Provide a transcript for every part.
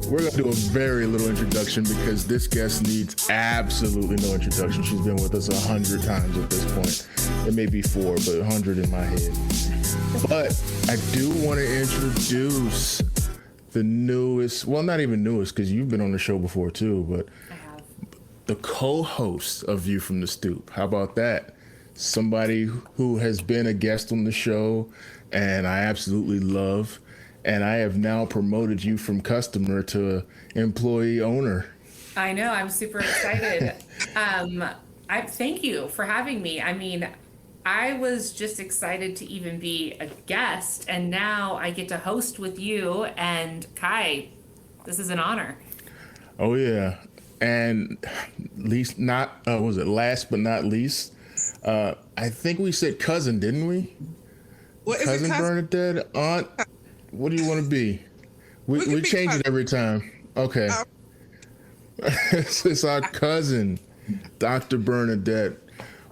We're going to do a very little introduction because this guest needs absolutely no introduction. She's been with us 100 times at this point. It may be 4, but 100 in my head. But I do want to introduce the newest, well, not even newest because you've been on the show before too, but I have. the co-host of View from the Stoop. How about that? Somebody who has been a guest on the show and I absolutely love. And I have now promoted you from customer to employee owner. I know. I'm super excited. Thank you for having me. I mean, I was just excited to even be a guest, and now I get to host with you and Kai. This is an honor. Oh yeah, and last but not least, I think we said cousin, didn't we? What is cousin it, Bernadette, aunt. What do you want to be? We change it every time. Okay. It's our cousin, Dr. Bernadette.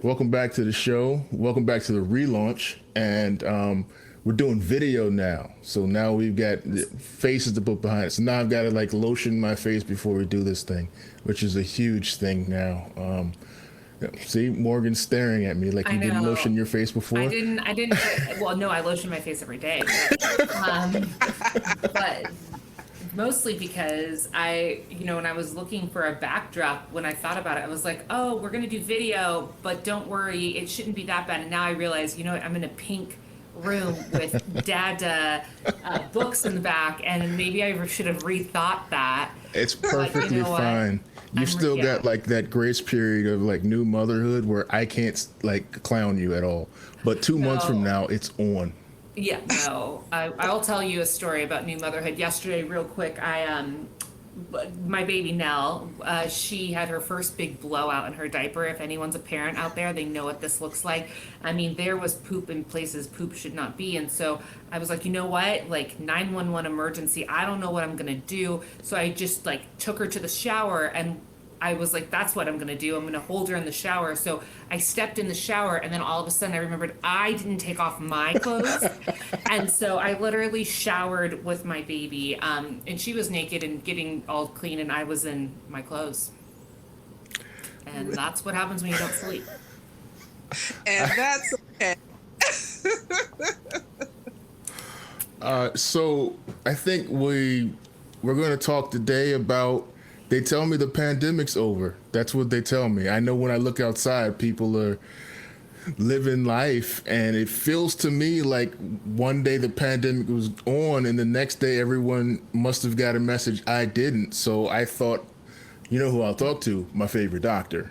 Welcome back to the show. Welcome back to the relaunch. And we're doing video now. So now we've got faces to put behind it. So now I've got to like lotion my face before we do this thing, which is a huge thing now. See, Morgan's staring at me like you didn't lotion your face before. I didn't. Well, no, I lotion my face every day. But mostly because when I was looking for a backdrop, when I thought about it, I was like, oh, we're going to do video, but don't worry, it shouldn't be that bad. And now I realize, I'm in a pink room with dad books in the back, and maybe I should have rethought that. It's perfectly fine. You've still got like that grace period of like new motherhood where I can't like clown you at all. But 2 months from now, it's on. Yeah, no. I will tell you a story about new motherhood. Yesterday, real quick, my baby Nell, she had her first big blowout in her diaper. If anyone's a parent out there, they know what this looks like. I mean, there was poop in places poop should not be. And so I was like, you know what? Like 911 emergency. I don't know what I'm going to do. So I just like took her to the shower, and I was like, that's what I'm going to do. I'm going to hold her in the shower. So I stepped in the shower, and then all of a sudden I remembered I didn't take off my clothes. And so I literally showered with my baby. And she was naked and getting all clean, and I was in my clothes. And that's what happens when you don't sleep. And that's okay. So I think we're going to talk today about, they tell me the pandemic's over. That's what they tell me. I know when I look outside, people are living life, and it feels to me like one day the pandemic was on, and the next day everyone must have got a message I didn't. So I thought, you know who I'll talk to? My favorite doctor.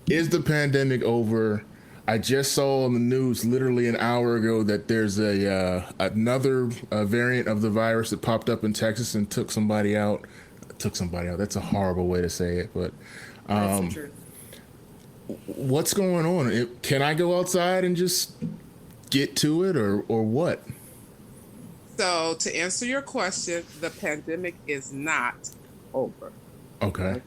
Is the pandemic over? I just saw on the news literally an hour ago that there's another variant of the virus that popped up in Texas and took somebody out. That's a horrible way to say it, but That's true. What's going on? Can I go outside and just get to it, or what? So to answer your question, the pandemic is not over. Okay.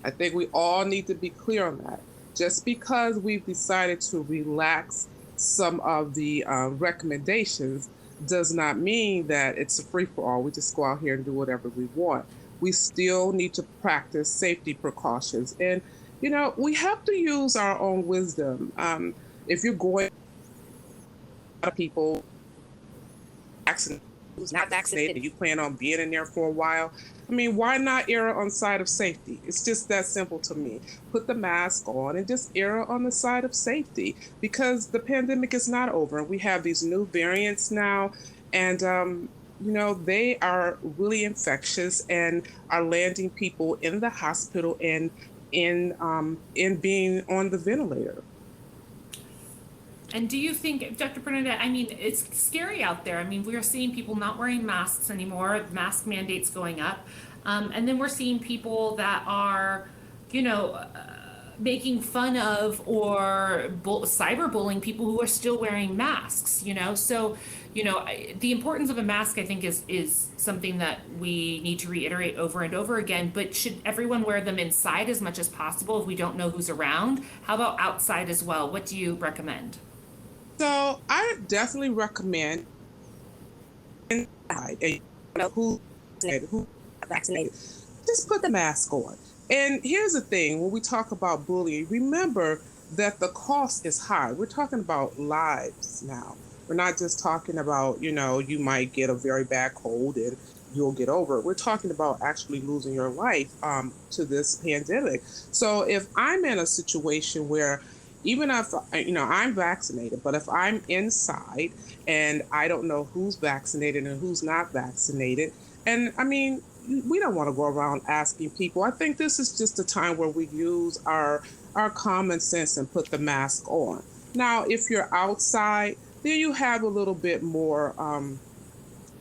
I think we all need to be clear on that. Just because we've decided to relax some of the recommendations does not mean that it's a free-for-all. We just go out here and do whatever we want. We still need to practice safety precautions. And, we have to use our own wisdom. If you're going, a lot of people who's not vaccinated, you plan on being in there for a while. I mean, why not err on the side of safety? It's just that simple to me. Put the mask on and just err on the side of safety, because the pandemic is not over. We have these new variants now, and they are really infectious and are landing people in the hospital and in being on the ventilator. And do you think, Dr. Bernadette, I mean, it's scary out there. I mean, we are seeing people not wearing masks anymore, mask mandates going up. And then we're seeing people that are, making fun of or cyberbullying people who are still wearing masks, So, the importance of a mask, I think, is something that we need to reiterate over and over again. But should everyone wear them inside as much as possible if we don't know who's around? How about outside as well? What do you recommend? So I definitely recommend inside, and you know who vaccinated, just put the mask on. And here's the thing: when we talk about bullying, remember that the cost is high. We're talking about lives now. We're not just talking about, you might get a very bad cold and you'll get over it. We're talking about actually losing your life to this pandemic. So if I'm in a situation where, even if I'm vaccinated, but if I'm inside and I don't know who's vaccinated and who's not vaccinated, and I mean, we don't want to go around asking people. I think this is just a time where we use our common sense and put the mask on. Now, if you're outside, then you have a little bit more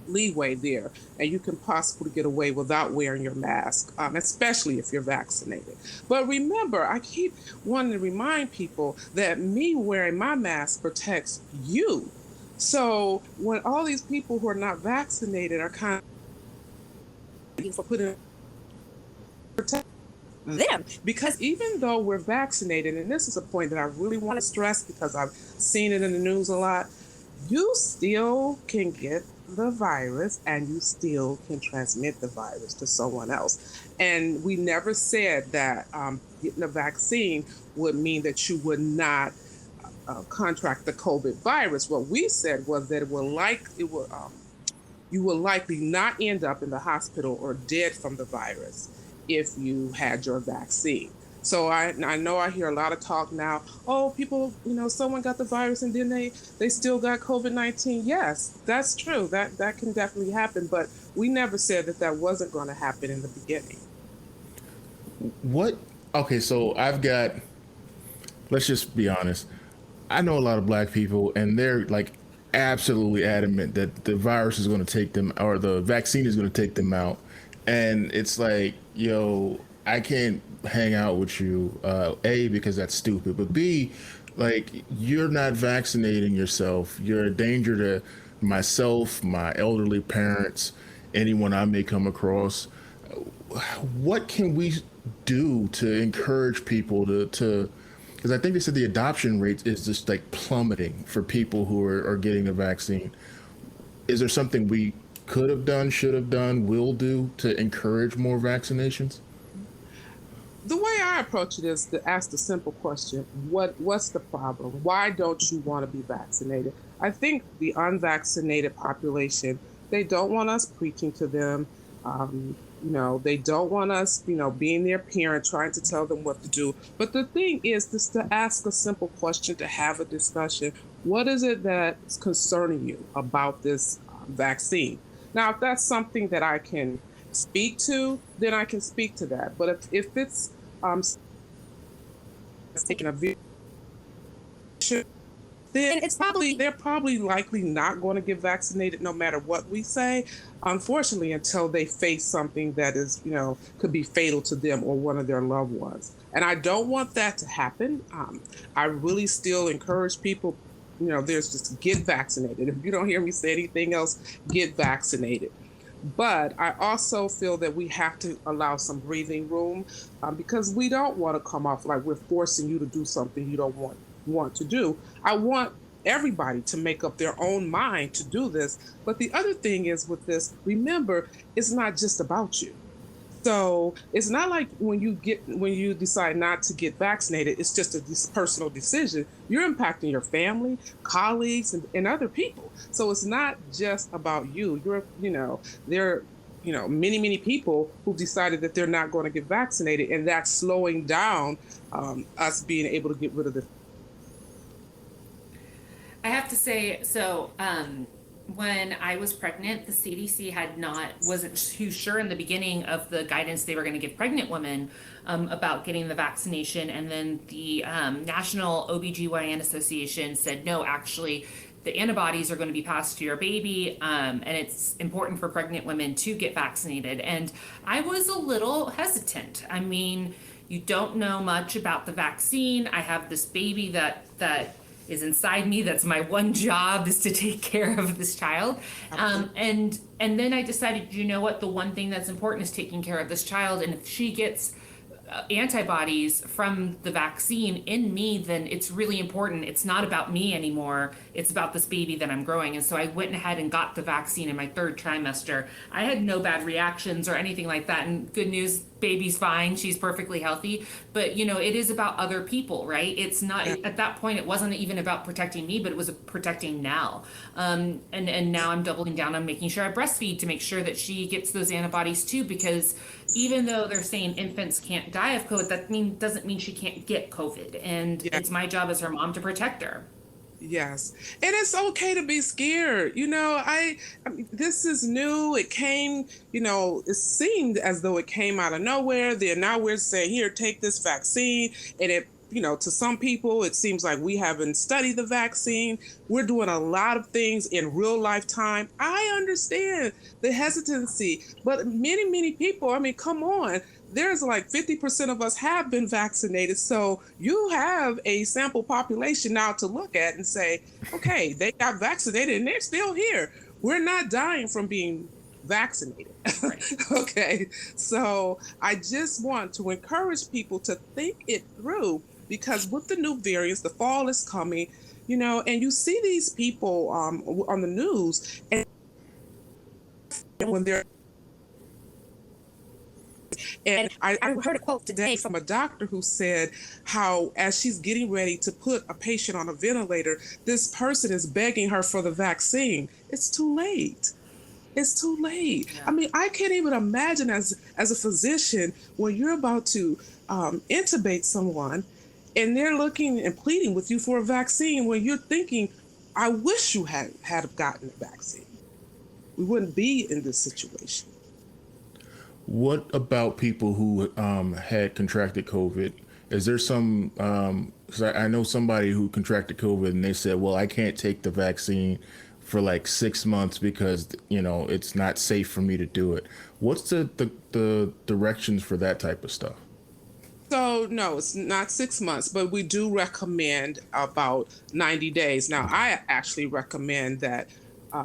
leeway there, and you can possibly get away without wearing your mask, especially if you're vaccinated. But remember, I keep wanting to remind people that me wearing my mask protects you. So when all these people who are not vaccinated are kind of for putting protect them, because even though we're vaccinated, and this is a point that I really want to stress because I've seen it in the news a lot, you still can get the virus and you still can transmit the virus to someone else. And we never said that getting a vaccine would mean that you would not contract the COVID virus. What we said was that you will likely not end up in the hospital or dead from the virus if you had your vaccine. So I know I hear a lot of talk now, oh, people, someone got the virus and then they still got COVID-19. Yes, that's true. That can definitely happen. But we never said that wasn't going to happen in the beginning. What? Okay, so let's just be honest. I know a lot of black people, and they're like absolutely adamant that the virus is going to take them, or the vaccine is going to take them out. And it's like, I can't hang out with you, A, because that's stupid, but B, like, you're not vaccinating yourself. You're a danger to myself, my elderly parents, anyone I may come across. What can we do to encourage people to because I think they said the adoption rate is just like plummeting for people who are getting the vaccine. Is there something we could have done, should have done, will do to encourage more vaccinations? The way I approach it is to ask the simple question: what's the problem? Why don't you want to be vaccinated? I think the unvaccinated population, they don't want us preaching to them. They don't want us, being their parent, trying to tell them what to do. But the thing is just to ask a simple question, to have a discussion. What is it that's concerning you about this vaccine? Now, if that's something that I can speak to, then I can speak to that. But if it's taking a video, then they're probably likely not going to get vaccinated no matter what we say, unfortunately, until they face something that is, could be fatal to them or one of their loved ones. And I don't want that to happen. I really still encourage people, there's just get vaccinated. If you don't hear me say anything else, get vaccinated. But I also feel that we have to allow some breathing room because we don't want to come off like we're forcing you to do something you don't want to do. I want everybody to make up their own mind to do this. But the other thing is with this, remember, it's not just about you. So it's not like when you decide not to get vaccinated, it's just a personal decision. You're impacting your family, colleagues, and other people. So it's not just about you. There are many, many people who've decided that they're not going to get vaccinated, and that's slowing down us being able to get rid of this. I have to say, so when I was pregnant, the CDC wasn't too sure in the beginning of the guidance they were going to give pregnant women about getting the vaccination. And then the National OBGYN Association said, no, actually, the antibodies are going to be passed to your baby, and it's important for pregnant women to get vaccinated. And I was a little hesitant. I mean, You don't know much about the vaccine. I have this baby that is inside me. That's my one job, is to take care of this child. And then I decided, you know what, the one thing that's important is taking care of this child. And if she gets antibodies from the vaccine in me, then it's really important. It's not about me anymore. It's about this baby that I'm growing. And so I went ahead and got the vaccine in my third trimester. I had no bad reactions or anything like that. And good news, baby's fine. She's perfectly healthy. But, you know, it is about other people, right? It's not, at that point, it wasn't even about protecting me, but it was protecting Nell. And now I'm doubling down on making sure I breastfeed to make sure that she gets those antibodies too, because even though they're saying infants can't die of COVID, that doesn't mean she can't get COVID. And it's my job as her mom to protect her. Yes. And it's okay to be scared. You know, I mean, this is new. It came, you know, it seemed as though it came out of nowhere. Then now we're saying, here, take this vaccine. And it, you know, to some people, it seems like we haven't studied the vaccine. We're doing a lot of things in real lifetime. I understand the hesitancy, but many people, I mean, come on. There's like 50% of us have been vaccinated. So you have a sample population now to look at and say, okay, they got vaccinated and they're still here. We're not dying from being vaccinated. Right. Okay. So I just want to encourage people to think it through, because with the new variants, the fall is coming, you know, and you see these people on the news, and when they're And I heard a quote today from a doctor who said how, as she's getting ready to put a patient on a ventilator, this person is begging her for the vaccine. It's too late. It's too late. Yeah. I mean, I can't even imagine as a physician when you're about to intubate someone and they're looking and pleading with you for a vaccine when you're thinking, I wish you had gotten a vaccine. We wouldn't be in this situation. What about people who had contracted COVID? Is there some, because I know somebody who contracted COVID and they said, well, I can't take the vaccine for like 6 months because, you know, it's not safe for me to do it. What's the directions for that type of stuff? So no, it's not 6 months, but we do recommend about 90 days. Now, I actually recommend that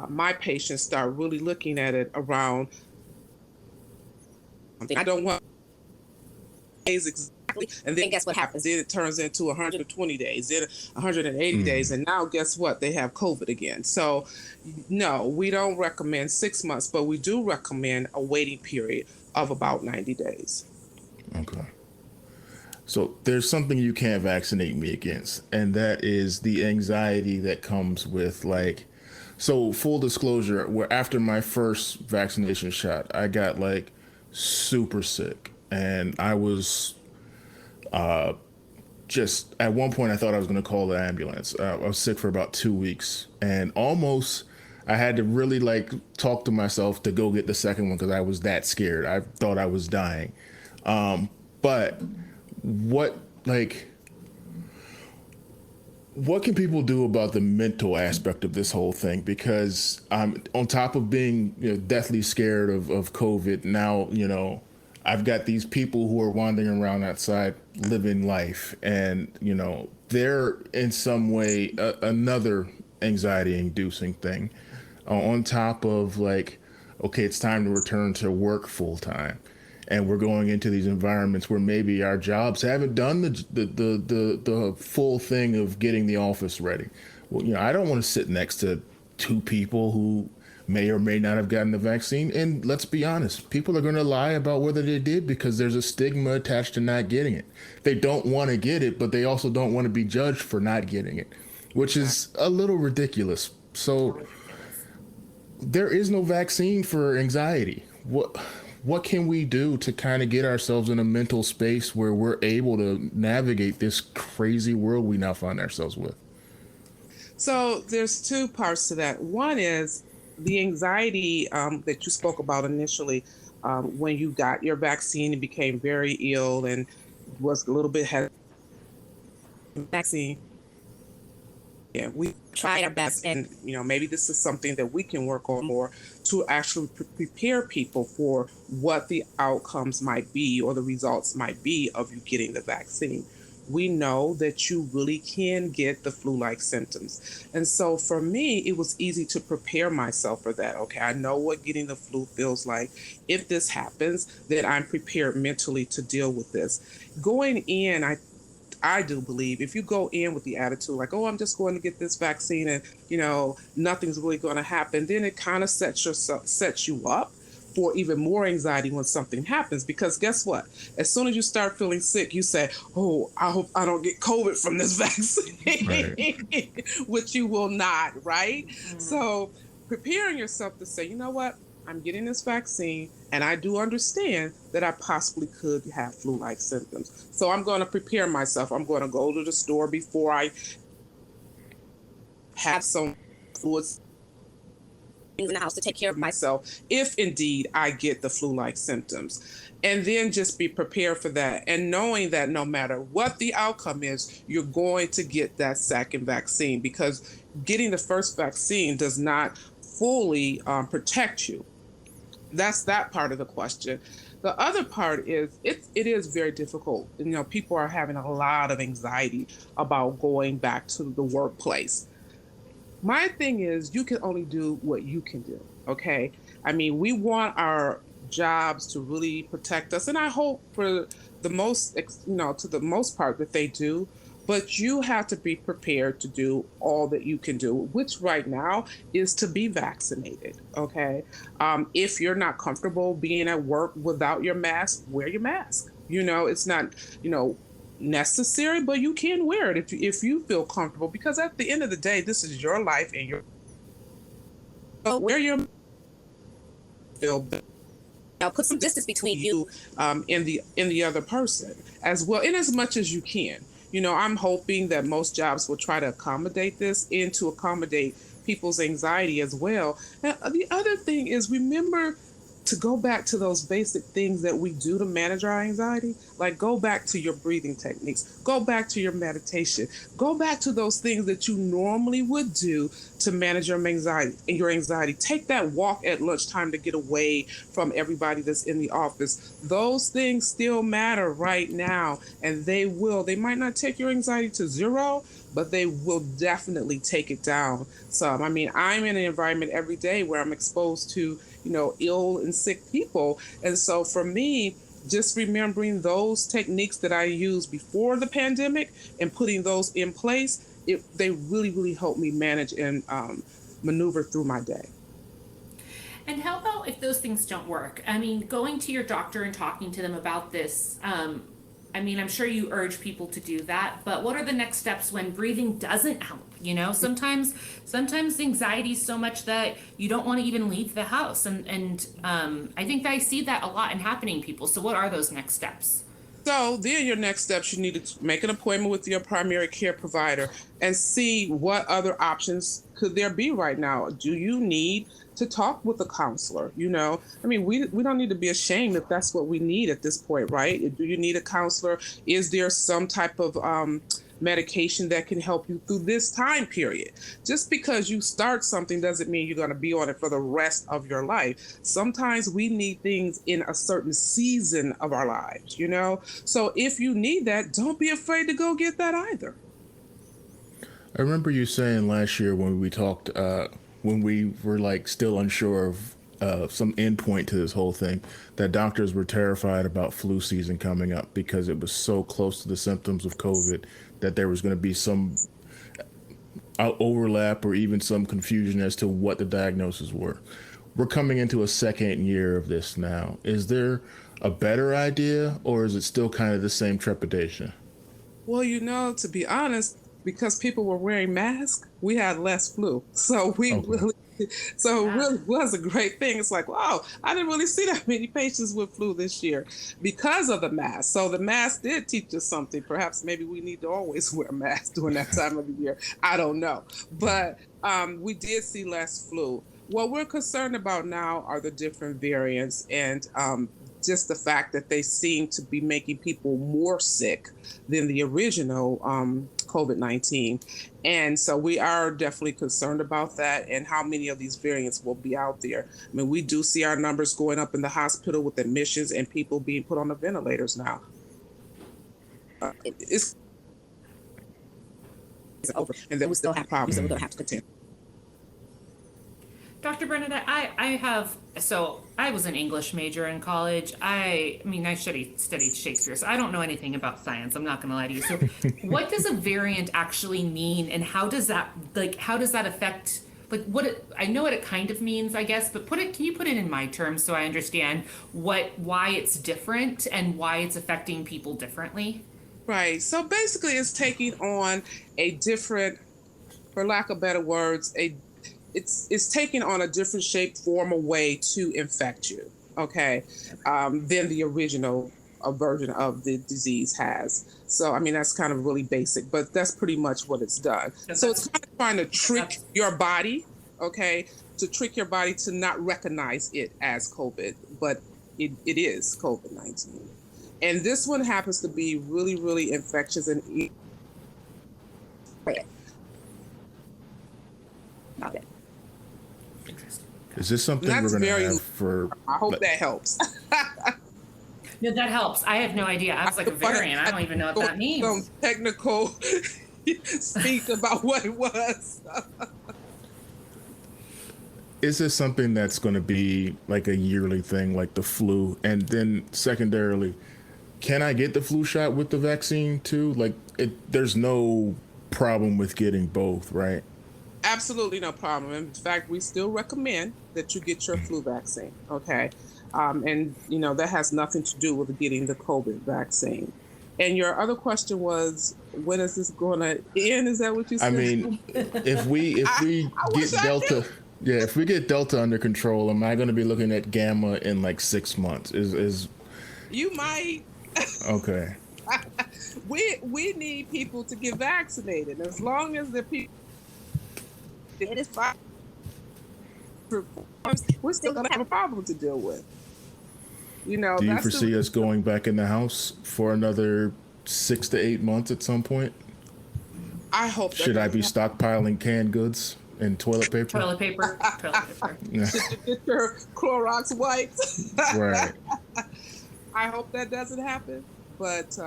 my patients start really looking at it around, I don't want days exactly, and then guess what happens? Then it turns into 120 days, then 180 days, and now guess what? They have COVID again. So no, we don't recommend 6 months, but we do recommend a waiting period of about 90 days. Okay. So there's something you can't vaccinate me against, and that is the anxiety that comes with, like, so full disclosure, where after my first vaccination shot, I got like super sick, and I was just at one point I thought I was going to call the ambulance. I was sick for about 2 weeks, and almost I had to really like talk to myself to go get the second one because I was that scared. I thought I was dying. But what can people do about the mental aspect of this whole thing? Because on top of being, you know, deathly scared of COVID, now, you know, I've got these people who are wandering around outside living life, and, you know, they're in some way another anxiety-inducing thing on top of, like, okay, it's time to return to work full time. And we're going into these environments where maybe our jobs haven't done the full thing of getting the office ready. Well, you know, I don't want to sit next to two people who may or may not have gotten the vaccine. And let's be honest, people are going to lie about whether they did because there's a stigma attached to not getting it. They don't want to get it, but they also don't want to be judged for not getting it, which is a little ridiculous. So there is no vaccine for anxiety. What can we do to kind of get ourselves in a mental space where we're able to navigate this crazy world we now find ourselves with? So there's two parts to that. One is the anxiety that you spoke about initially when you got your vaccine and became very ill and was a little bit vaccine. we try our best, and maybe this is something that we can work on more to actually prepare people for what the outcomes might be or the results might be of you getting the vaccine. We know that you really can get the flu-like symptoms. And so for me, it was easy to prepare myself for that. Okay, I know what getting the flu feels like. If this happens, then I'm prepared mentally to deal with this. Going in, I do believe if you go in with the attitude like, oh, I'm just going to get this vaccine and, nothing's really going to happen, then it kind of sets you up for even more anxiety when something happens. Because guess what? As soon as you start feeling sick, you say, oh, I hope I don't get COVID from this vaccine, right. Which you will not, right? Mm-hmm. So preparing yourself to say, you know what? I'm getting this vaccine, and I do understand that I possibly could have flu-like symptoms. So I'm going to prepare myself. I'm going to go to the store before I have some fluids in the house to take care of myself if indeed I get the flu-like symptoms. And then just be prepared for that. And knowing that no matter what the outcome is, you're going to get that second vaccine, because getting the first vaccine does not fully protect you. That's that part of the question. The other part is it is very difficult. People are having a lot of anxiety about going back to the workplace. My thing is, you can only do what you can do, okay? I mean, we want our jobs to really protect us, and I hope for the most, to the most part that they do, but you have to be prepared to do all that you can do, which right now is to be vaccinated, okay? If you're not comfortable being at work without your mask, wear your mask. It's not, necessary, but you can wear it if you feel comfortable, because at the end of the day, this is your life and your wear your put some distance between you and the other person as well, in as much as you can. I'm hoping that most jobs will try to accommodate this and to accommodate people's anxiety as well. And the other thing is, remember to go back to those basic things that we do to manage our anxiety. Like, go back to your breathing techniques, go back to your meditation, go back to those things that you normally would do to manage your anxiety. Take that walk at lunchtime to get away from everybody that's in the office. Those things still matter right now, and they might not take your anxiety to zero, but they will definitely take it down some. I mean, I'm in an environment every day where I'm exposed to, ill and sick people. And so for me, just remembering those techniques that I used before the pandemic and putting those in place, they really, really helped me manage and maneuver through my day. And how about if those things don't work? I mean, going to your doctor and talking to them about this, I'm sure you urge people to do that, but what are the next steps when breathing doesn't help? Sometimes anxiety is so much that you don't want to even leave the house. And I think that I see that a lot in happening people. So what are those next steps? So then your next steps, you need to make an appointment with your primary care provider and see what other options could there be right now. Do you need to talk with a counselor? We don't need to be ashamed if that's what we need at this point, right? Do you need a counselor? Is there some type of medication that can help you through this time period? Just because you start something doesn't mean you're going to be on it for the rest of your life. Sometimes we need things in a certain season of our lives, So if you need that, don't be afraid to go get that either. I remember you saying last year when we talked, when we were still unsure of some endpoint to this whole thing, that doctors were terrified about flu season coming up because it was so close to the symptoms of COVID that there was going to be some overlap or even some confusion as to what the diagnoses were. We're coming into a second year of this now. Is there a better idea, or is it still kind of the same trepidation? Well, to be honest, because people were wearing masks, we had less flu. So it really was a great thing. It's like, wow, I didn't really see that many patients with flu this year because of the mask. So the mask did teach us something. Perhaps maybe we need to always wear masks during that time of the year. I don't know. But we did see less flu. What we're concerned about now are the different variants and just the fact that they seem to be making people more sick than the original COVID-19. And so we are definitely concerned about that and how many of these variants will be out there. I mean, we do see our numbers going up in the hospital with admissions and people being put on the ventilators now. It's over, and then we still have problems that we're going to have to contend. Dr. Bernadette, I was an English major in college. I studied Shakespeare, so I don't know anything about science. I'm not going to lie to you. So what does a variant actually mean, and how does that affect, I know what it kind of means, I guess, but can you put it in my terms so I understand why it's different and why it's affecting people differently? Right. So basically it's taking on a different, for lack of better words, it's taking on a different shape, form, or way to infect you, okay, than the original version of the disease has. So, I mean, that's kind of really basic, but that's pretty much what it's done. So it's kind of trying to trick your body, okay, to trick your body to not recognize it as COVID, but it is COVID-19. And this one happens to be really, really infectious and Okay. Is this something we're going to have for... I hope that helps. No, that helps. I have no idea. I was like, a variant. I don't even know what that means. Some technical speak about what it was. Is this something that's going to be like a yearly thing, like the flu? And then secondarily, can I get the flu shot with the vaccine too? There's no problem with getting both, right? Absolutely no problem. In fact, we still recommend that you get your flu vaccine, okay? And, that has nothing to do with getting the COVID vaccine. And your other question was, when is this going to end? Is that what you said? I mean, if we get Delta... Yeah, if we get Delta under control, am I going to be looking at Gamma in like 6 months? You might. Okay. We need people to get vaccinated. As long as the people... It is fine. We're still going to have a problem to deal with. Do you foresee us going back in the house for another 6 to 8 months at some point? I hope. Should I be stockpiling canned goods and toilet paper? Toilet paper. Yeah. Get your Clorox wipes. Right. I hope that doesn't happen. But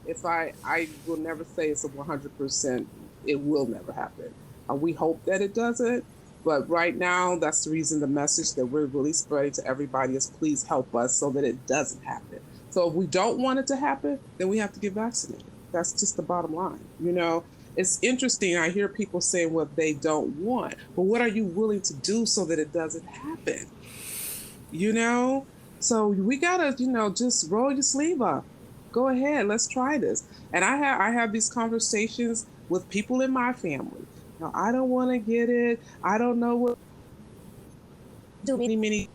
if I will never say it's a 100%. It will never happen. We hope that it doesn't, but right now, that's the reason the message that we're really spreading to everybody is please help us so that it doesn't happen. So if we don't want it to happen, then we have to get vaccinated. That's just the bottom line. It's interesting. I hear people saying what they don't want, but what are you willing to do so that it doesn't happen? So we gotta, just roll your sleeve up. Go ahead, let's try this. And I have these conversations with people in my family. I don't want to get it. I don't know what. Many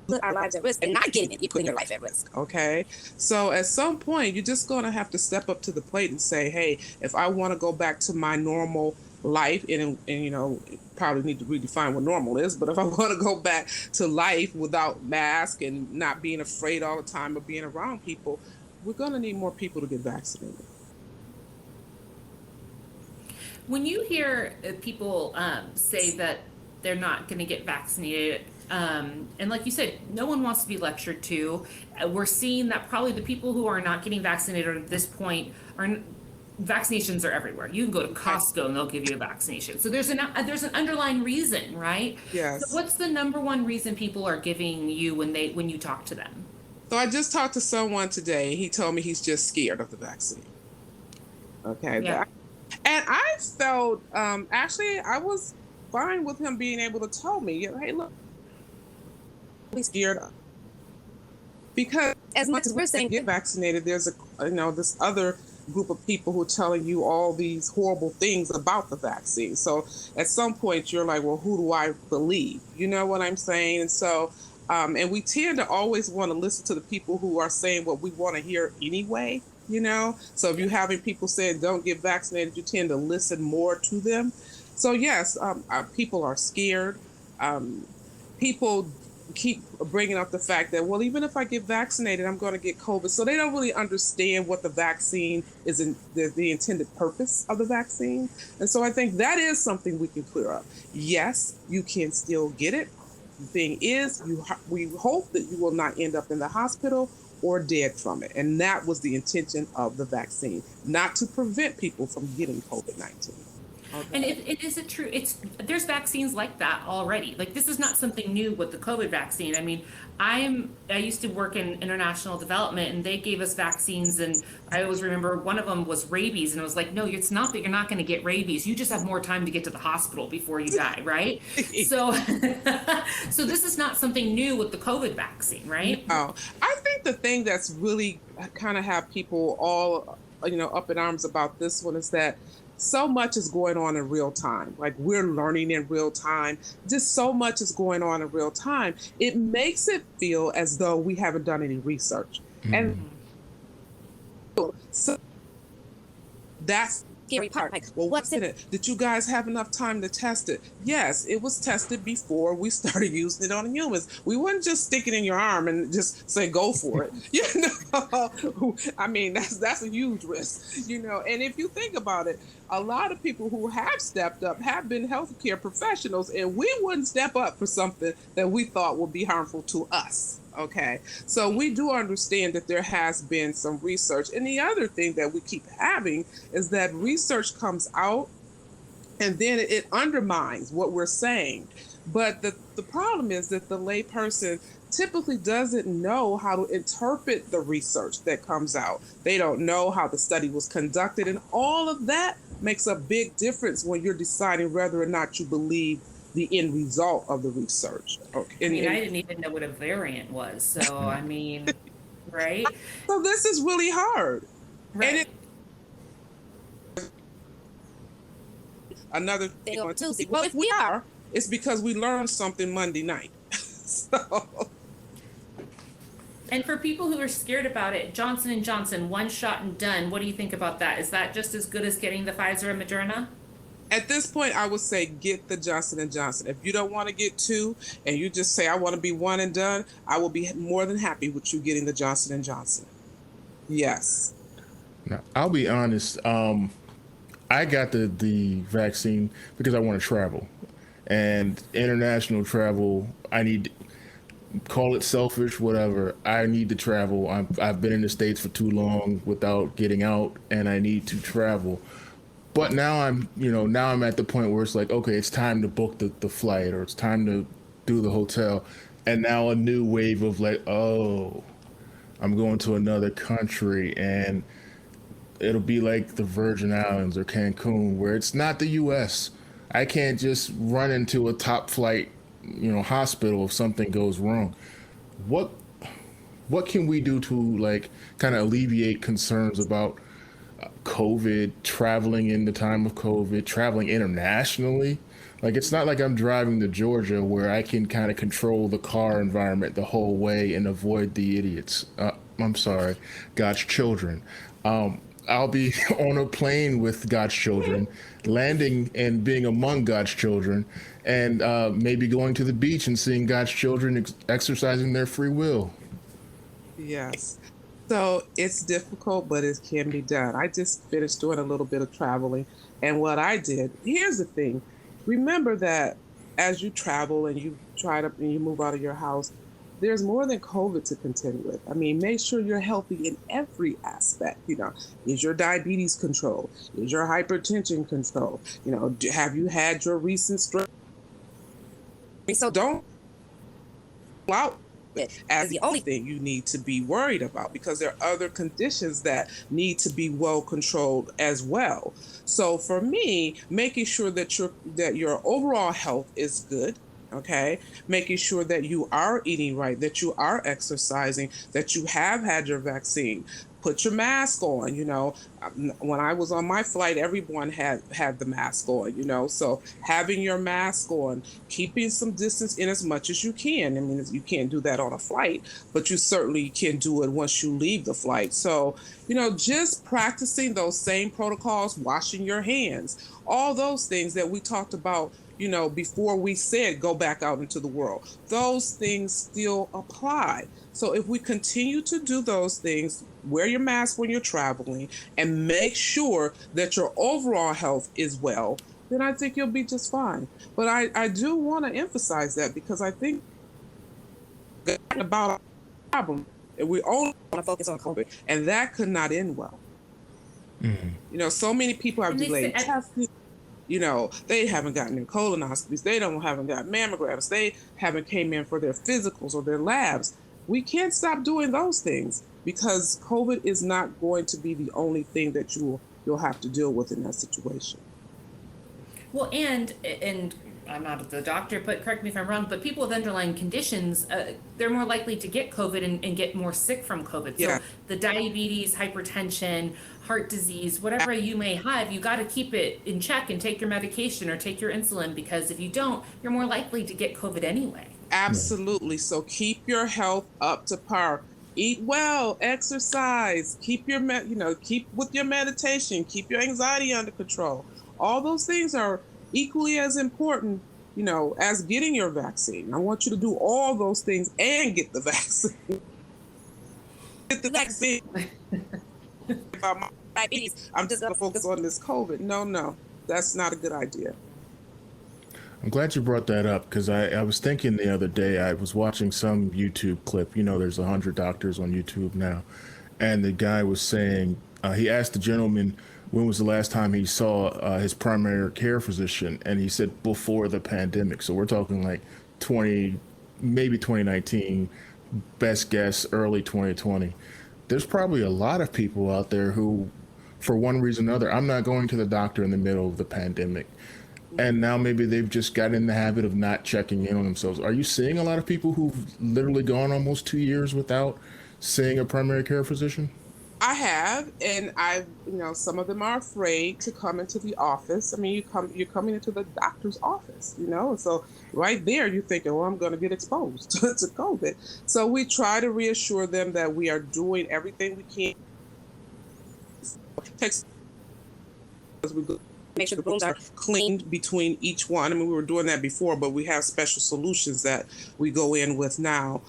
put our lives at risk, and not getting it, you're putting your life at risk. Okay, so at some point, you're just going to have to step up to the plate and say, "Hey, if I want to go back to my normal life, and probably need to redefine what normal is, but if I want to go back to life without mask and not being afraid all the time of being around people, we're going to need more people to get vaccinated." When you hear people say that they're not going to get vaccinated, and like you said, no one wants to be lectured to. We're seeing that probably the people who are not getting vaccinated at this point vaccinations are everywhere. You can go to Costco and they'll give you a vaccination. So there's an underlying reason, right? Yes. So what's the number one reason people are giving you when you talk to them? So I just talked to someone today. He told me he's just scared of the vaccine. Okay. Yeah. And I felt, actually, I was fine with him being able to tell me, hey, look, I'm scared of. Because as much as we're saying get vaccinated, there's this other group of people who are telling you all these horrible things about the vaccine. So at some point you're like, well, who do I believe? You know what I'm saying? And so, and we tend to always want to listen to the people who are saying what we want to hear anyway. So if you're having people saying don't get vaccinated, you tend to listen more to them. So yes, people are scared. People keep bringing up the fact that, well, even if I get vaccinated, I'm going to get COVID. So they don't really understand what the vaccine is, in the intended purpose of the vaccine. And so I think that is something we can clear up. Yes, you can still get it. The thing is, we hope that you will not end up in the hospital or dead from it. And that was the intention of the vaccine, not to prevent people from getting COVID-19. Okay. And is it true? There's vaccines like that already. Like, this is not something new with the COVID vaccine. I mean, I used to work in international development, and they gave us vaccines, and I always remember one of them was rabies, and it was like, no, it's not that you're not going to get rabies. You just have more time to get to the hospital before you die, right? So, so this is not something new with the COVID vaccine, right? No. I think the thing that's really kind of have people all, up in arms about this one is that so much is going on in real time. Like, we're learning in real time. Just so much is going on in real time. It makes it feel as though we haven't done any research. And so that's the scary part. Like, well, what's in it? Did you guys have enough time to test it? Yes, it was tested before we started using it on humans. We wouldn't just stick it in your arm and just say, go for it. I mean, that's a huge risk, And if you think about it, a lot of people who have stepped up have been healthcare professionals, and we wouldn't step up for something that we thought would be harmful to us. Okay, so we do understand that there has been some research. And the other thing that we keep having is that research comes out and then it undermines what we're saying. But the problem is that the layperson typically doesn't know how to interpret the research that comes out. They don't know how the study was conducted, and all of that makes a big difference when you're deciding whether or not you believe the end result of the research. Okay. I didn't even know what a variant was. So, I mean, right? So this is really hard. Right. And another thing on Tuesday, well, if we are, it's because we learned something Monday night. So. And for people who are scared about it, Johnson & Johnson, one shot and done. What do you think about that? Is that just as good as getting the Pfizer and Moderna? At this point, I would say get the Johnson & Johnson. If you don't want to get two and you just say, I want to be one and done, I will be more than happy with you getting the Johnson & Johnson. Yes. Now, I'll be honest. I got the vaccine because I want to travel. And international travel, I need, call it selfish, whatever. I need to travel. I've been in the States for too long without getting out, and I need to travel. But now I'm at the point where it's like, okay, it's time to book the flight, or it's time to do the hotel. And now a new wave of like, oh, I'm going to another country, and it'll be like the Virgin Islands or Cancun, where it's not the US. I can't just run into a top flight, hospital if something goes wrong. What can we do to like kind of alleviate concerns about COVID, traveling in the time of COVID, traveling internationally? Like, it's not like I'm driving to Georgia where I can kind of control the car environment the whole way and avoid the idiots. I'm sorry, God's children. I'll be on a plane with God's children, landing and being among God's children, and maybe going to the beach and seeing God's children exercising their free will. Yes. So it's difficult, but it can be done. I just finished doing a little bit of traveling. And what I did, here's the thing. Remember that as you travel and you you move out of your house, there's more than COVID to contend with. I mean, make sure you're healthy in every aspect. Is your diabetes controlled? Is your hypertension controlled? Have you had your recent stress? So don't go out as the only thing you need to be worried about, because there are other conditions that need to be well controlled as well. So for me, making sure that your overall health is good. Okay, making sure that you are eating right, that you are exercising, that you have had your vaccine. Put your mask on. When I was on my flight, everyone had the mask on. So having your mask on, keeping some distance in as much as you can. I mean, you can't do that on a flight, but you certainly can do it once you leave the flight. So, just practicing those same protocols, washing your hands, all those things that we talked about before we said go back out into the world. Those things still apply. So if we continue to do those things, wear your mask when you're traveling, and make sure that your overall health is well, then I think you'll be just fine. But I do want to emphasize that, because I think about a problem, and we only want to focus on COVID, and that could not end well. So many people have delayed testing. They haven't gotten their colonoscopies. They haven't got mammograms. They haven't came in for their physicals or their labs. We can't stop doing those things, because COVID is not going to be the only thing that you'll have to deal with in that situation. Well, and I'm not the doctor, but correct me if I'm wrong, but people with underlying conditions, they're more likely to get COVID and get more sick from COVID. Yeah. So the diabetes, hypertension, heart disease, whatever you may have, you got to keep it in check and take your medication or take your insulin, because if you don't, you're more likely to get COVID anyway. Absolutely. So keep your health up to par. Eat well, exercise, keep with your meditation, keep your anxiety under control. All those things are equally as important, as getting your vaccine. I want you to do all those things and get the vaccine. Get the vaccine. About my diabetes, I'm just going to focus on this COVID. No, that's not a good idea. I'm glad you brought that up, because I was thinking the other day, I was watching some YouTube clip. There's 100 doctors on YouTube now. And the guy was saying, he asked the gentleman when was the last time he saw his primary care physician. And he said before the pandemic. So we're talking like maybe 2019, best guess, early 2020. There's probably a lot of people out there who, for one reason or another, I'm not going to the doctor in the middle of the pandemic. And now maybe they've just got in the habit of not checking in on themselves. Are you seeing a lot of people who've literally gone almost 2 years without seeing a primary care physician? I have, and some of them are afraid to come into the office. I mean, you're coming into the doctor's office, so right there you're thinking, well, I'm going to get exposed to COVID. So we try to reassure them that we are doing everything we can. Make sure the rooms are cleaned between each one. I mean, we were doing that before, but we have special solutions that we go in with now.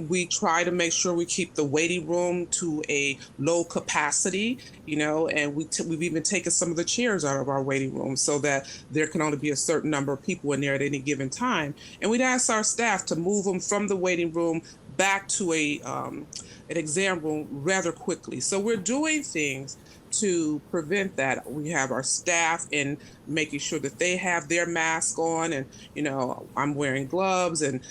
We try to make sure we keep the waiting room to a low capacity, and we've even taken some of the chairs out of our waiting room so that there can only be a certain number of people in there at any given time. And we'd ask our staff to move them from the waiting room back to an exam room rather quickly. So we're doing things to prevent that. We have our staff and making sure that they have their mask on, and I'm wearing gloves and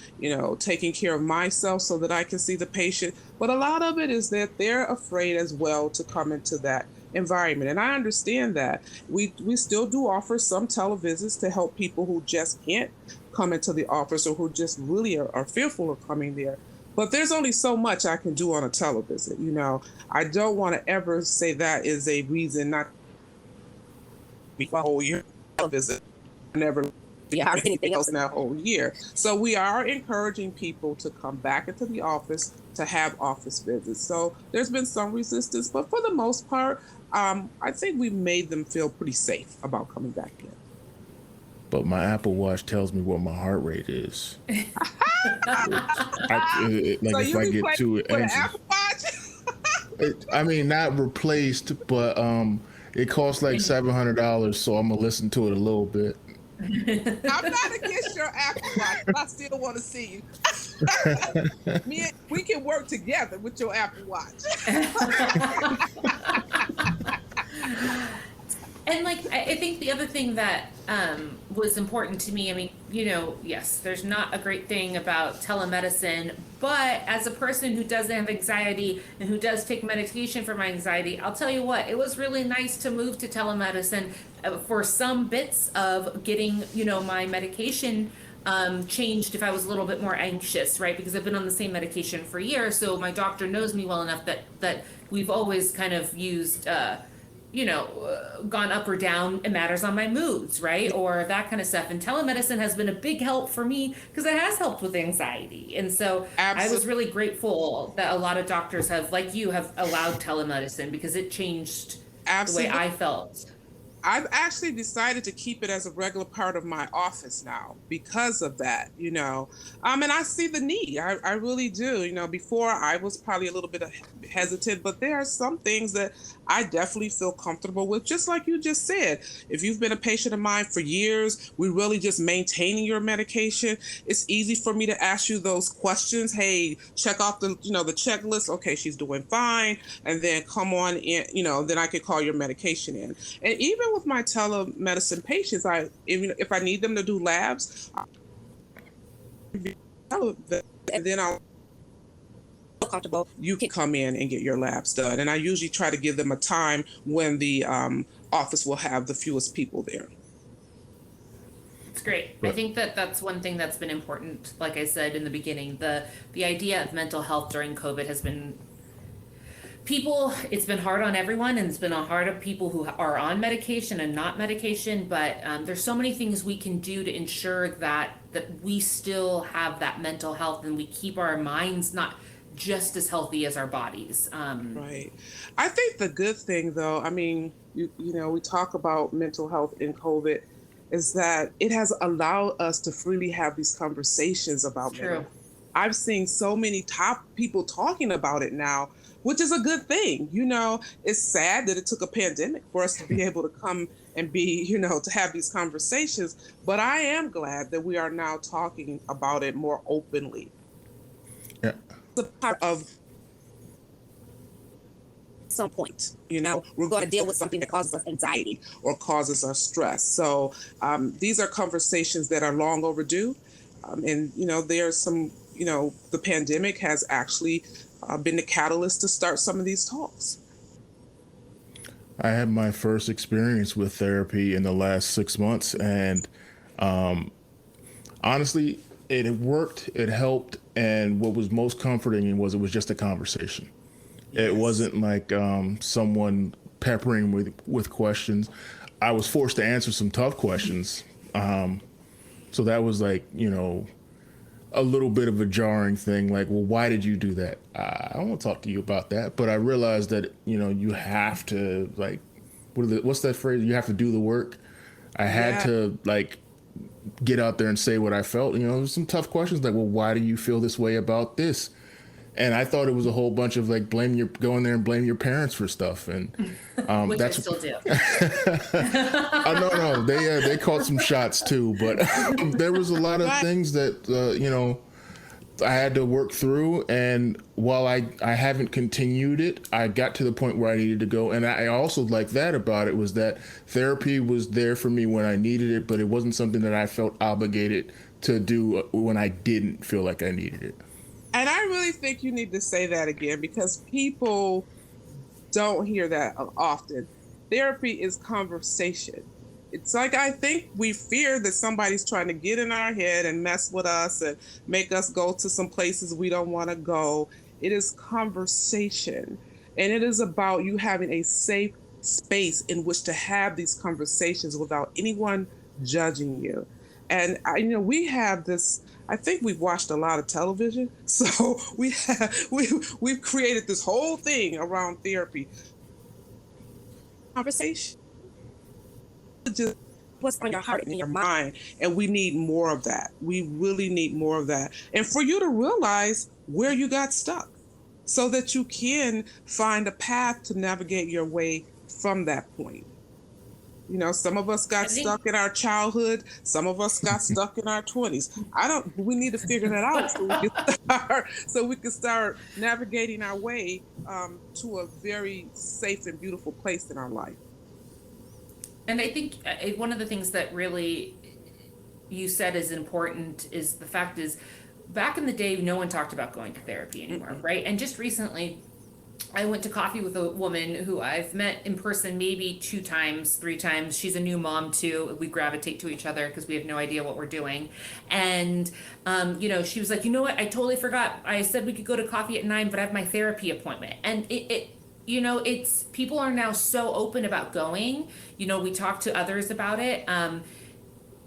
taking care of myself so that I can see the patient. But a lot of it is that they're afraid as well to come into that environment, and I understand that. We still do offer some televisits to help people who just can't come into the office or who just really are fearful of coming there. But there's only so much I can do on a televisit. I don't want to ever say that is a reason not to be a whole year televisit. Never have anything else in that whole year. So we are encouraging people to come back into the office to have office visits. So there's been some resistance, but for the most part, I think we made them feel pretty safe about coming back in. But my Apple Watch tells me what my heart rate is. If I get too anxious. Apple Watch? I mean, not replaced, but it costs like $700, so I'm gonna listen to it a little bit. I'm not against your Apple Watch, but I still want to see you. We can work together with your Apple Watch. And I think the other thing that was important to me, I mean, yes, there's not a great thing about telemedicine, but as a person who doesn't have anxiety and who does take medication for my anxiety, I'll tell you what, it was really nice to move to telemedicine for some bits of getting, my medication changed if I was a little bit more anxious, right? Because I've been on the same medication for years, so my doctor knows me well enough that we've always kind of used gone up or down, it matters on my moods, right? Or that kind of stuff. And telemedicine has been a big help for me because it has helped with anxiety. And so I was really grateful that a lot of doctors have, like you, have allowed telemedicine because it changed the way I felt. I've actually decided to keep it as a regular part of my office now because of that, and I see the need. I really do. Before I was probably a little bit hesitant, but there are some things that I definitely feel comfortable with, just like you just said. If you've been a patient of mine for years, we're really just maintaining your medication. It's easy for me to ask you those questions. Hey, check off the checklist. Okay, she's doing fine. And then come on in, then I could call your medication in. And even with my telemedicine patients, if I need them to do labs, and then I'll comfortable, you can come in and get your labs done. And I usually try to give them a time when the office will have the fewest people there. It's great. I think that's one thing that's been important. Like I said in the beginning, the idea of mental health during COVID has been it's been hard on everyone, and it's been hard on people who are on medication and not medication, but there's so many things we can do to ensure that we still have that mental health and we keep our minds not just as healthy as our bodies. Right. I think the good thing, though, I mean, we talk about mental health in COVID, is that it has allowed us to freely have these conversations about mental health. I've seen so many top people talking about it now, which is a good thing. It's sad that it took a pandemic for us to be able to come and be, to have these conversations. But I am glad that we are now talking about it more openly. Yeah. The part of some point, we're going to deal with something that causes us anxiety or causes us stress. So these are conversations that are long overdue. And there's some, the pandemic has actually been the catalyst to start some of these talks. I had my first experience with therapy in the last 6 months, and honestly, it worked, it helped, and what was most comforting was it was just a conversation. Yes. It wasn't like someone peppering with questions. I was forced to answer some tough questions, so that was like, a little bit of a jarring thing, like, well, why did you do that? I don't want to talk to you about that. But I realized that, you have to, like, what's that phrase? You have to do the work. I had to, like, get out there and say what I felt. There's some tough questions like, well, why do you feel this way about this? And I thought it was a whole bunch of like go in there and blame your parents for stuff, and which I still do. No, they caught some shots too, but there was a lot of things that I had to work through. And while I haven't continued it, I got to the point where I needed to go. And I also like that about it was that therapy was there for me when I needed it, but it wasn't something that I felt obligated to do when I didn't feel like I needed it. And I really think you need to say that again, because people don't hear that often. Therapy is conversation. It's like, I think we fear that somebody's trying to get in our head and mess with us and make us go to some places we don't want to go. It is conversation. And it is about you having a safe space in which to have these conversations without anyone judging you. And, we have this, I think we've watched a lot of television. So we've created this whole thing around therapy. Conversation. Just what's on your heart and your mind. And we need more of that. We really need more of that. And for you to realize where you got stuck so that you can find a path to navigate your way from that point. Some of us got stuck in our childhood. Some of us got stuck in our 20s. We need to figure that out so we can start navigating our way to a very safe and beautiful place in our life. And I think one of the things that really you said is important is the fact is back in the day, no one talked about going to therapy anymore, mm-hmm. right? And just recently, I went to coffee with a woman who I've met in person maybe 2 times, 3 times. She's a new mom too. We gravitate to each other because we have no idea what we're doing. And, she was like, you know what? I totally forgot. I said we could go to coffee at 9, but I have my therapy appointment. And it's people are now so open about going. We talk to others about it.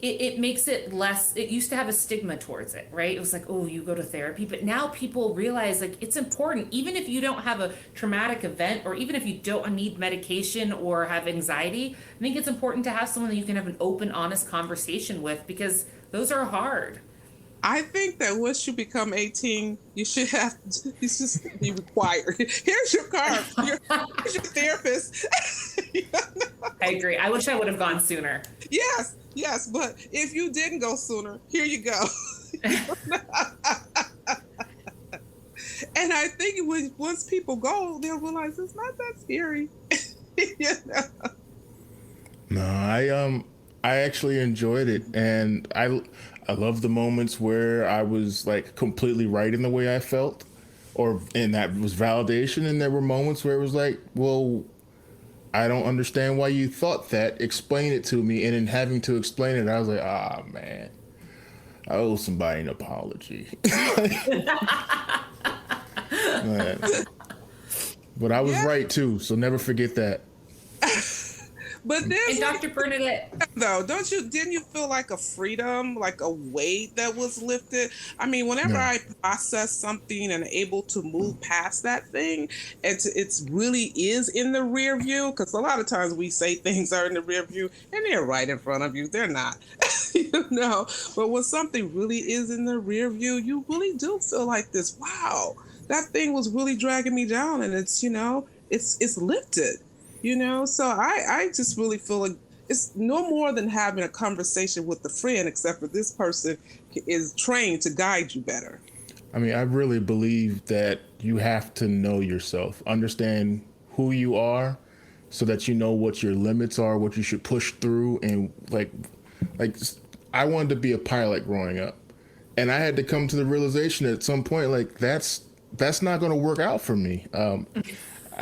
it makes it less, it used to have a stigma towards it, right? It was like, oh, you go to therapy, but now people realize like it's important, even if you don't have a traumatic event, or even if you don't need medication or have anxiety. I think it's important to have someone that you can have an open, honest conversation with, because those are hard. I think that once you become 18, you should be required. Here's your card. Here's your therapist. I agree. I wish I would have gone sooner. Yes, but if you didn't go sooner, here you go. And I think once people go, they'll realize it's not that scary. You know? No, I actually enjoyed it, and I love the moments where I was like completely right in the way I felt, and that was validation. And there were moments where it was like, well, I don't understand why you thought that. Explain it to me. And in having to explain it, I was like, ah, man, I owe somebody an apology. Man. But I was right too, so never forget that. But there's And Dr. Bernadette, though, didn't you feel like a freedom, like a weight that was lifted? I mean, whenever Yeah. I process something and able to move past that thing, it's really is in the rear view, because a lot of times we say things are in the rear view and they're right in front of you. They're not, you know. But when something really is in the rear view, you really do feel like this. Wow, that thing was really dragging me down, and it's, you know, it's lifted. You know, so I just really feel like it's no more than having a conversation with a friend, except for this person is trained to guide you better. I mean, I really believe that you have to know yourself, understand who you are, so that you know what your limits are, what you should push through. And like I wanted to be a pilot growing up, and I had to come to the realization at some point, like that's not going to work out for me.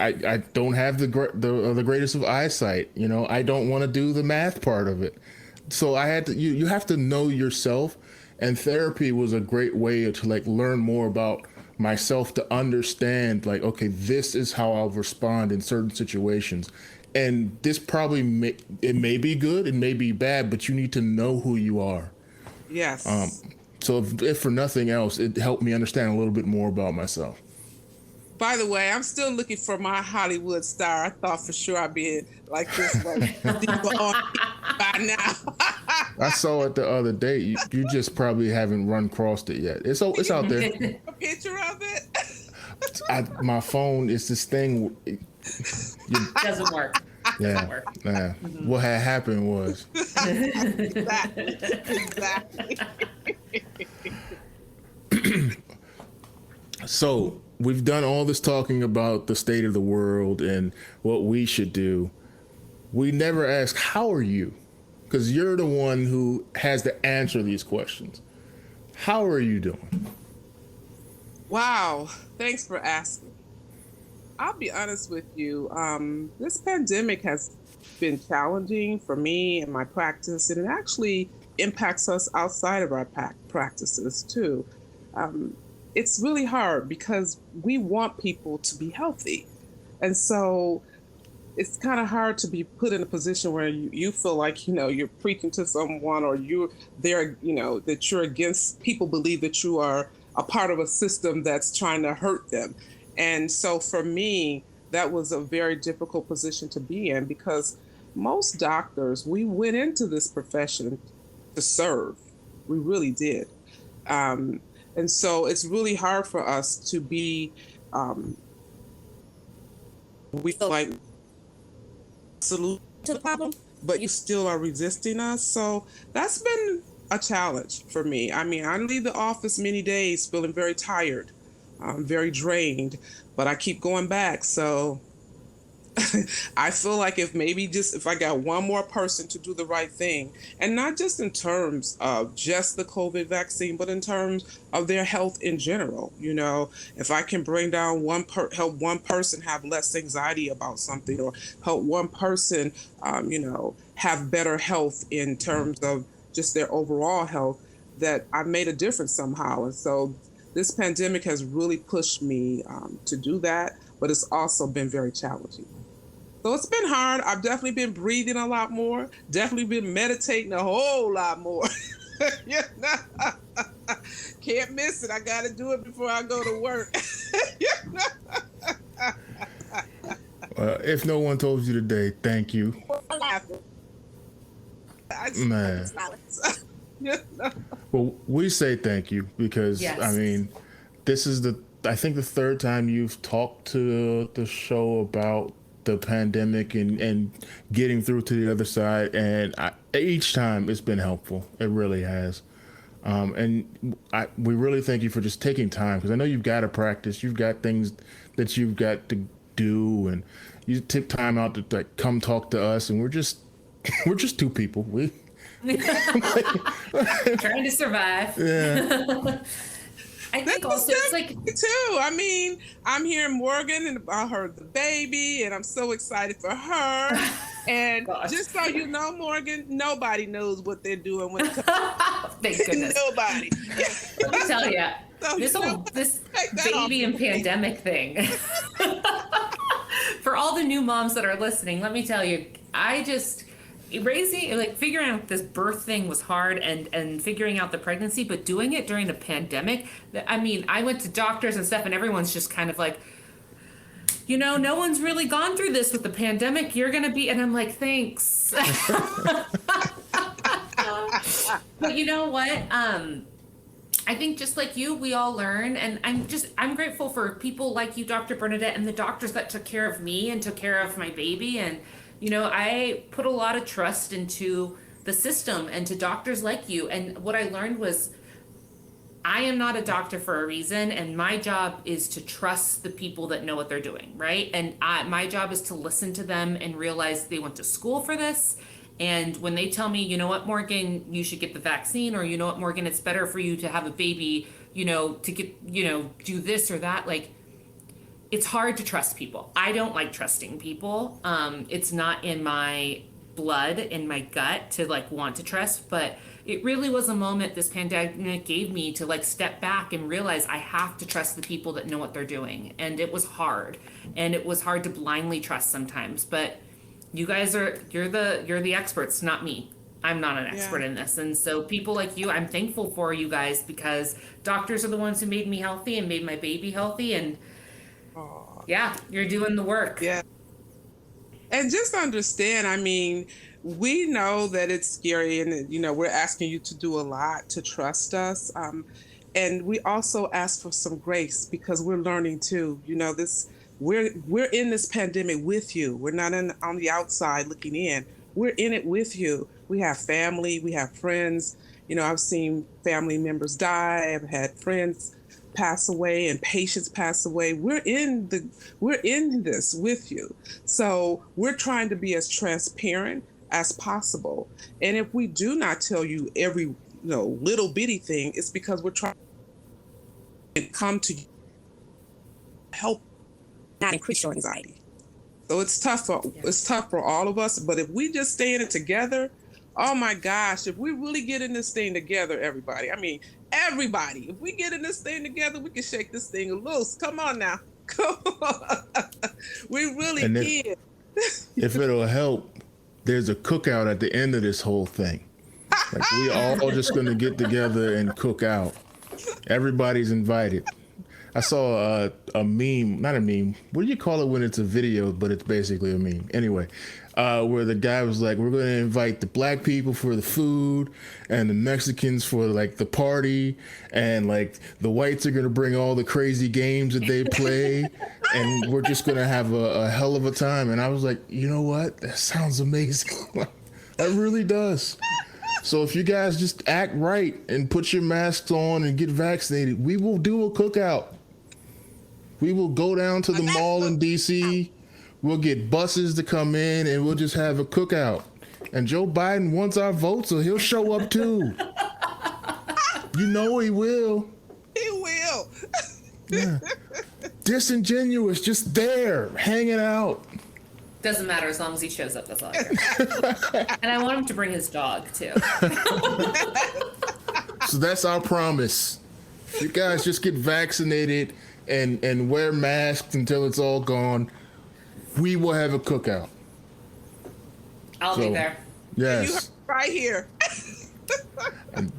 I don't have the greatest of eyesight. You know, I don't want to do the math part of it. So I had to. You have to know yourself, and therapy was a great way to like learn more about myself, to understand like, okay, this is how I'll respond in certain situations, and this probably it may be good, it may be bad, but you need to know who you are. Yes. So if for nothing else, it helped me understand a little bit more about myself. By the way, I'm still looking for my Hollywood star. I thought for sure I'd be like this like by now. I saw it the other day. You just probably haven't run across it yet. It's out there. A picture of it. My phone is this thing. doesn't work. Yeah. Nah. What had happened was. Exactly. So we've done all this talking about the state of the world and what we should do. We never ask, how are you? Because you're the one who has to answer these questions. How are you doing? Wow. Thanks for asking. I'll be honest with you. This pandemic has been challenging for me and my practice, and it actually impacts us outside of our practices too. It's really hard because we want people to be healthy. And so it's kind of hard to be put in a position where you feel like, you know, you're preaching to someone, or you're there, you know, that you're against, people believe that you are a part of a system that's trying to hurt them. And so for me, that was a very difficult position to be in, because most doctors, we went into this profession to serve. We really did. And so it's really hard for us to be, we feel like solution to the problem, but you still are resisting us. So that's been a challenge for me. I mean, I leave the office many days feeling very tired, very drained, but I keep going back. So I feel like if I got one more person to do the right thing, and not just in terms of just the COVID vaccine, but in terms of their health in general, you know, if I can bring down help one person have less anxiety about something, or help one person, you know, have better health in terms of just their overall health, that I've made a difference somehow. And so this pandemic has really pushed me to do that, but it's also been very challenging. So it's been hard. I've definitely been breathing a lot more. Definitely been meditating a whole lot more. You know? Can't miss it. I got to do it before I go to work. You know? If no one told you today, thank you. Man. You know? Well, we say thank you because, Yes. I mean, this is I think the third time you've talked to the show about the pandemic and getting through to the other side. And each time it's been helpful. It really has. We really thank you for just taking time, because I know you've got to practice. You've got things that you've got to do, and you took time out to like come talk to us. And we're just two people. Trying to survive. Yeah. I think also it's like, too. I mean, I'm hearing Morgan and I heard the baby, and I'm so excited for her. And Gosh. just so you know, Morgan, nobody knows what they're doing when it comes thank goodness. nobody. Let me tell you, So, this take that baby off. and pandemic thing. For all the new moms that are listening, let me tell you, figuring out this birth thing was hard, and figuring out the pregnancy, but doing it during the pandemic, I mean, I went to doctors and stuff, and everyone's just kind of like, you know, no one's really gone through this with the pandemic. You're going to be, and I'm like, thanks. But you know what? I think just like you, we all learn, and I'm grateful for people like you, Dr. Bernadette, and the doctors that took care of me and took care of my baby. And, you know, I put a lot of trust into the system and to doctors like you. And what I learned was, I am not a doctor for a reason, and my job is to trust the people that know what they're doing, right? And my job is to listen to them and realize they went to school for this. And when they tell me, you know what, Morgan, you should get the vaccine, or you know what, Morgan, it's better for you to have a baby, you know, to get, you know, do this or that, like, it's hard to trust people. I don't like trusting people. It's not in my blood, in my gut to like want to trust, but it really was a moment this pandemic gave me to like step back and realize I have to trust the people that know what they're doing. And it was hard, and it was hard to blindly trust sometimes, but you guys you're the experts, not me. I'm not an expert in this. And so people like you, I'm thankful for you guys, because doctors are the ones who made me healthy and made my baby healthy. And yeah, you're doing the work. Yeah. And just understand, I mean, we know that it's scary, and, you know, we're asking you to do a lot to trust us. And we also ask for some grace, because we're learning too. You know, we're in this pandemic with you. We're not on the outside looking in. We're in it with you. We have family, we have friends. You know, I've seen family members die. I've had friends pass away and patients pass away. We're in this with you. So we're trying to be as transparent as possible. And if we do not tell you every little bitty thing, it's because we're trying to come to you, help not increase your anxiety. So it's tough for all of us. But if we just stay in it together, oh my gosh, if we really get in this thing together, everybody, if we get in this thing together, we can shake this thing loose. Come on now. Come on. We really can. If it'll help, there's a cookout at the end of this whole thing. Like, we all just going to get together and cook out. Everybody's invited. I saw a meme, not a meme. What do you call it when it's a video, but it's basically a meme? Anyway, where the guy was like, we're going to invite the black people for the food and the Mexicans for like the party, and like the whites are going to bring all the crazy games that they play, and we're just going to have a hell of a time. And I was like, you know what? That sounds amazing. That really does. So if you guys just act right and put your masks on and get vaccinated, we will do a cookout. We will go down to the mall in DC. We'll get buses to come in, and we'll just have a cookout. And Joe Biden wants our votes, so he'll show up too. You know he will. He will. Yeah. Disingenuous, just there, hanging out. Doesn't matter as long as he shows up. That's all I care. And I want him to bring his dog too. So that's our promise. You guys just get vaccinated and wear masks until it's all gone. we will have a cookout. I'll be So, there. You heard Yes. right here.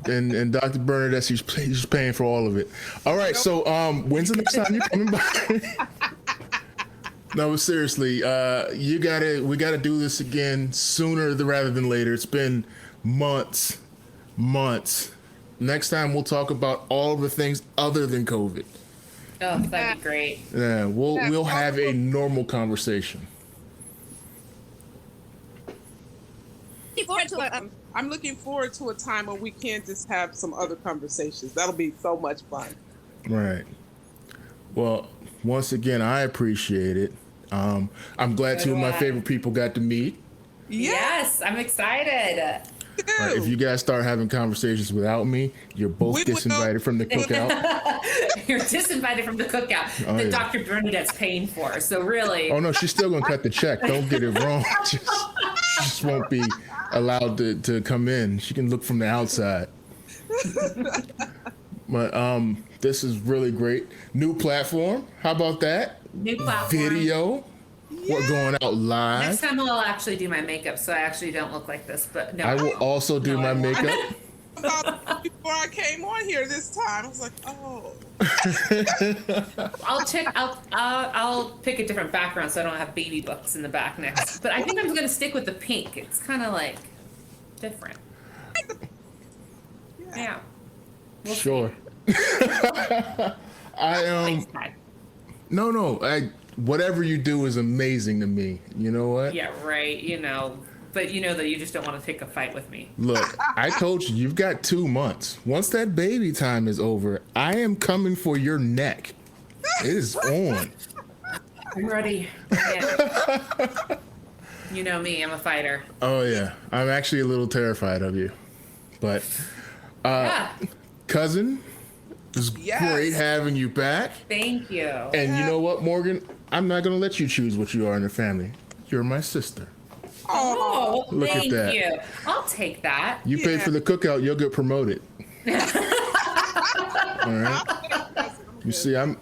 And Dr. Bernadette, he's paying for all of it. All right, so when's the next time you're coming by? No, but seriously, we gotta do this again sooner rather than later. It's been months. Next time we'll talk about all the things other than COVID. Oh, that'd be great. Yeah, we'll have a normal conversation. I'm looking forward to a time when we can just have some other conversations. That'll be so much fun. Right. Well, once again, I appreciate it. I'm glad two of my favorite people got to meet. Yes, I'm excited. All right, if you guys start having conversations without me, you're both We will- disinvited from the cookout. You're disinvited from the cookout that yeah. Dr. Bernadette's paying for. So really, Oh no, she's still gonna cut the check. Don't get it wrong. She just won't be allowed to come in. She can look from the outside. But this is really great. New platform. How about that? new platform. Video. We're going out live. Next time I'll actually do my makeup, so I actually don't look like this. But no, I will also do No, my I won't. makeup. About before I came on here this time, I was like, oh. I'll pick a different background so I don't have baby books in the back next. But I think I'm gonna stick with the pink. It's kind of like different. Yeah. We'll see. Sure. Thanks, Ty. No. Whatever you do is amazing to me. You know what? Yeah, right. But you know that you just don't want to take a fight with me. Look, I told you, you've got 2 months. Once that baby time is over, I am coming for your neck. It is on. I'm ready. Yeah. You know me. I'm a fighter. Oh yeah, I'm actually a little terrified of you, but Yeah. cousin, it's Yes. great having you back. Thank you. And you know what, Morgan? I'm not gonna let you choose what you are in the family. You're my sister. Oh, Look at thank that. you. I'll take that. You pay Yeah. for the cookout, you'll get promoted. All right. You see, I'm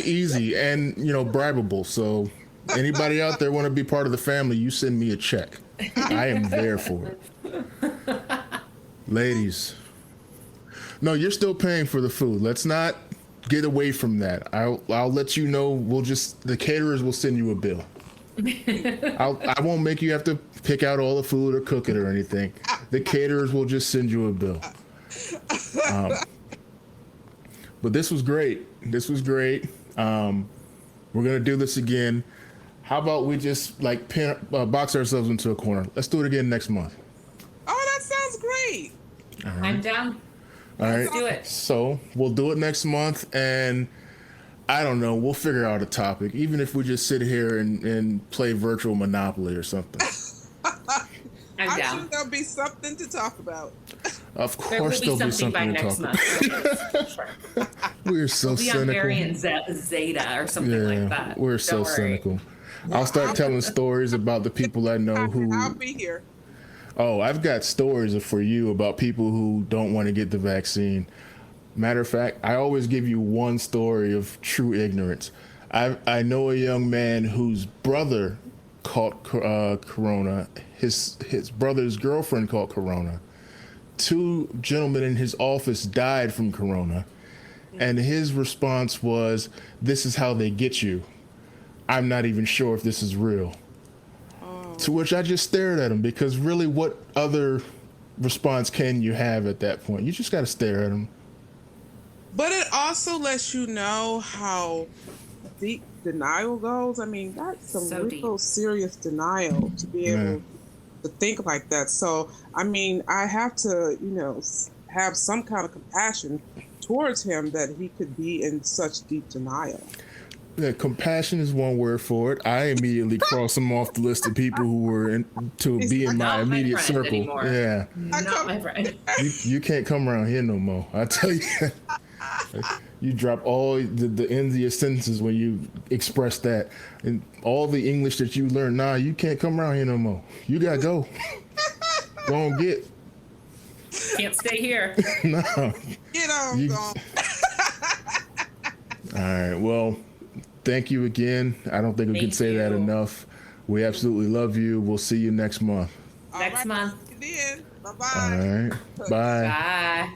easy and bribable. So anybody out there want to be part of the family, you send me a check. I am there for it. Ladies. No, you're still paying for the food. Let's not get away from that. I'll let you know. The caterers will send you a bill. I won't make you have to pick out all the food or cook it or anything. The caterers will just send you a bill. But this was great. We're gonna do this again. How about we just box ourselves into a corner? Let's do it again next month. Oh, that sounds great. I'm down. All right. Let's do it. So we'll do it next month, and I don't know. We'll figure out a topic, even if we just sit here and play virtual Monopoly or something. I'm I'm down. sure there'll be something to talk about. Of There will course, be there'll be something by something to next talk month. about. We're so Be on cynical. variant Zeta or something like that. we're so Don't worry. cynical. I'll start telling stories about the people I know I'll who. be here. Oh, I've got stories for you about people who don't want to get the vaccine. Matter of fact, I always give you one story of true ignorance. I know a young man whose brother caught corona. His brother's girlfriend caught corona. 2 gentlemen in his office died from corona. And his response was, "This is how they get you. I'm not even sure if this is real." To which I just stared at him, because really, what other response can you have at that point? You just got to stare at him. But it also lets you know how deep denial goes. I mean, that's some So real deep. serious denial to be able to think like that. So, I mean, I have to, have some kind of compassion towards him that he could be in such deep denial. Yeah, compassion is one word for it. I immediately cross him off the list of people who were to be in my Not my immediate friend circle. anymore. Yeah, Not my friend. you can't come around here no more. I tell you, you drop all the ends of your sentences when you express that, and all the English that you learn. Nah, you can't come around here no more. You gotta go. Go and get. Can't stay here. No. I'm gone. All right. Well, thank you again. I don't think we can Thank say that you. enough. We absolutely love you. We'll see you next month. All Next right. month. Then. All Bye-bye. right. Bye. Bye.